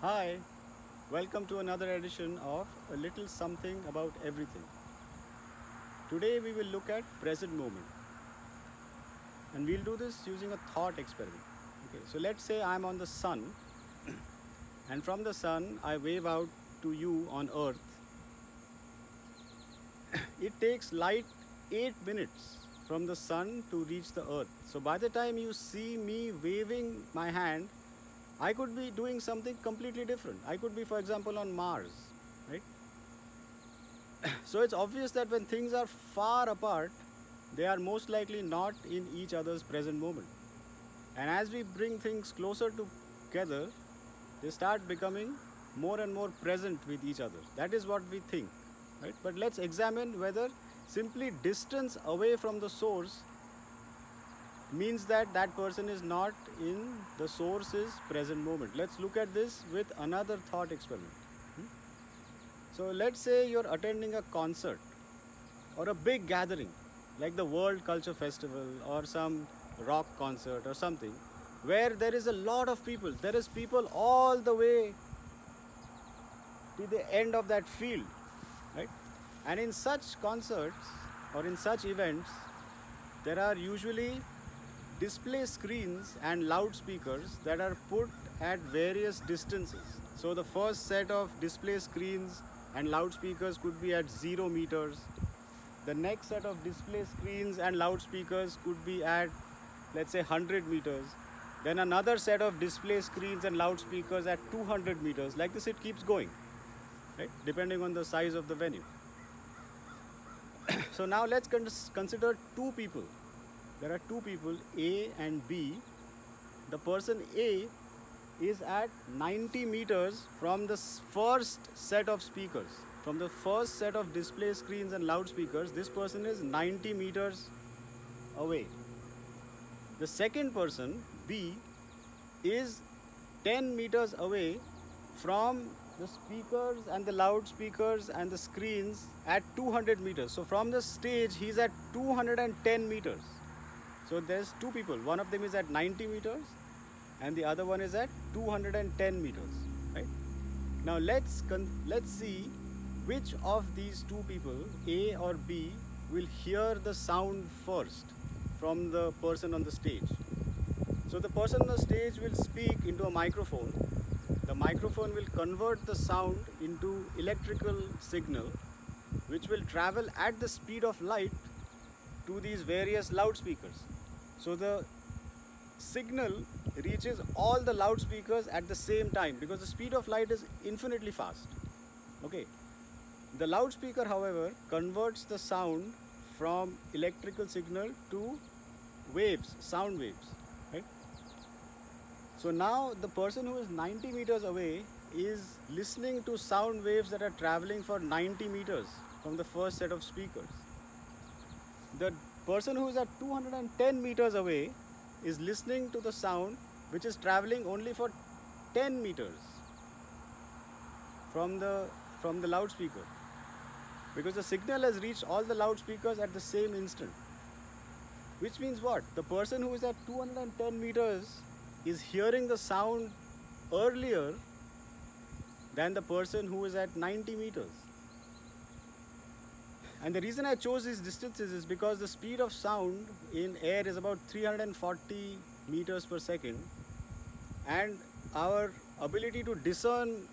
Hi, welcome to another edition of A Little Something About Everything. Today we will look at present moment and we'll do this using a thought experiment. Okay, so let's say I'm on the sun and from the sun I wave out to you on earth. It takes light 8 minutes from the sun to reach the earth. So by the time you see me waving my hand, I could be doing something completely different. I could be, for example, on Mars, right? So it's obvious that when things are far apart, they are most likely not in each other's present moment. And as we bring things closer together, they start becoming more and more present with each other. That is what we think, right? But let's examine whether simply distance away from the source means that that person is not in the source's present moment. Let's look at this with another thought experiment. Hmm? So let's say you're attending a concert or a big gathering like the World Culture Festival or some rock concert or something where there is a lot of people. There is people all the way to the end of that field, right? And in such concerts or in such events, there are usually display screens and loudspeakers that are put at various distances. So the first set of display screens and loudspeakers could be at 0 meters. The next set of display screens and loudspeakers could be at, let's say, 100 meters. Then another set of display screens and loudspeakers at 200 meters. Like this, it keeps going, right? Depending on the size of the venue. So now let's consider two people. There are two people, A and B. The person A is at 90 meters from the first set of speakers. From the first set of display screens and loudspeakers, this person is 90 meters away. The second person, B, is 10 meters away from the speakers and the loudspeakers and the screens at 200 meters. So from the stage, he's at 210 meters. So there's two people. One of them is at 90 meters and the other one is at 210 meters, right? Now let's see which of these two people, A or B, will hear the sound first from the person on the stage. So the person on the stage will speak into a microphone. The microphone will convert the sound into electrical signal which will travel at the speed of light to these various loudspeakers. So the signal reaches all the loudspeakers at the same time because the speed of light is infinitely fast. Okay. The loudspeaker, however, converts the sound from electrical signal to waves, sound waves, right? So now the person who is 90 meters away is listening to sound waves that are traveling for 90 meters from the first set of speakers. The person who is at 210 meters away is listening to the sound which is traveling only for 10 meters from the loudspeaker, because the signal has reached all the loudspeakers at the same instant. Which means what? The person who is at 210 meters is hearing the sound earlier than the person who is at 90 meters. And the reason I chose these distances is because the speed of sound in air is about 340 meters per second, and our ability to discern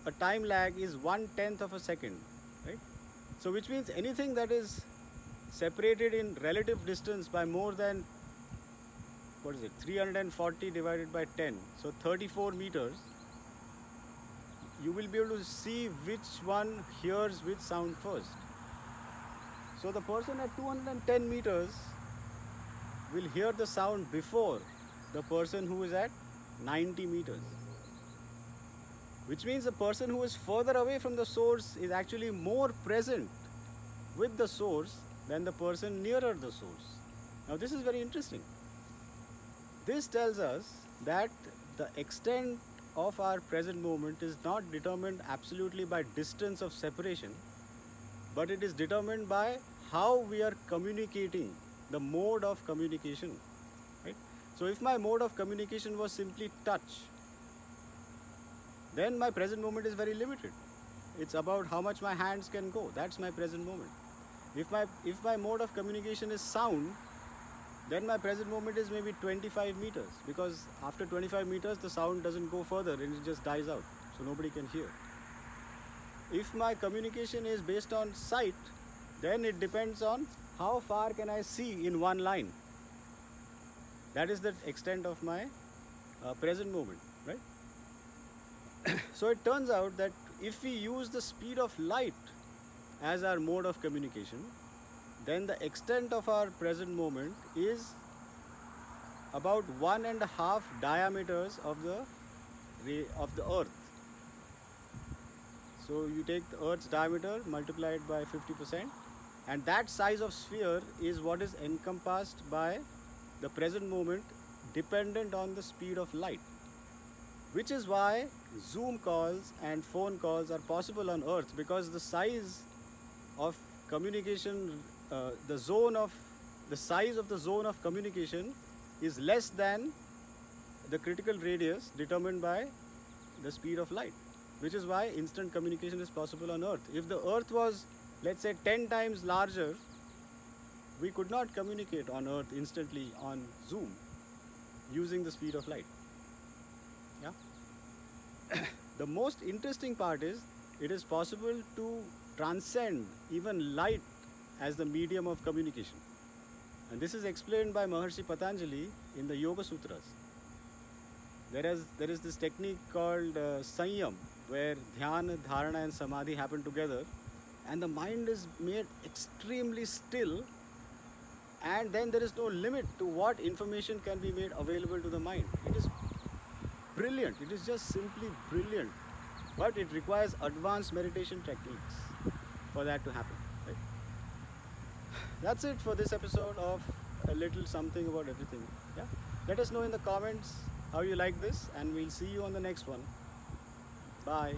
a time lag is 1/10 of a second, right? So which means anything that is separated in relative distance by more than, 340 divided by 10, so 34 meters, you will be able to see which one hears which sound first. So the person at 210 meters will hear the sound before the person who is at 90 meters. Which means the person who is further away from the source is actually more present with the source than the person nearer the source. Now this is very interesting. This tells us that the extent of our present moment is not determined absolutely by distance of separation, but it is determined by how we are communicating, the mode of communication, right? So if my mode of communication was simply touch, then my present moment is very limited. It's about how much my hands can go. That's my present moment. If my mode of communication is sound, then my present moment is maybe 25 meters, because after 25 meters the sound doesn't go further and it just dies out, so nobody can hear. If my communication is based on sight, then it depends on how far can I see in one line. That is the extent of my present moment, right? So it turns out that if we use the speed of light as our mode of communication, then the extent of our present moment is about 1.5 diameters of the earth. So you take the earth's diameter, multiply it by 50%, and that size of sphere is what is encompassed by the present moment, dependent on the speed of light. Which is why Zoom calls and phone calls are possible on earth, because the size of communication, the size of the zone of communication is less than the critical radius determined by the speed of light, which is why instant communication is possible on earth. If the earth was, let's say, 10 times larger, we could not communicate on earth instantly on Zoom using the speed of light. Yeah. The most interesting part is it is possible to transcend even light as the medium of communication. And this is explained by Maharishi Patanjali in the Yoga Sutras. There is this technique called Sanyam, where Dhyana, Dharana and Samadhi happen together, and the mind is made extremely still, and then there is no limit to what information can be made available to the mind. It is brilliant. It is just simply brilliant. But it requires advanced meditation techniques for that to happen. Right? That's it for this episode of A Little Something About Everything. Yeah? Let us know in the comments how you like this, and we'll see you on the next one. Bye.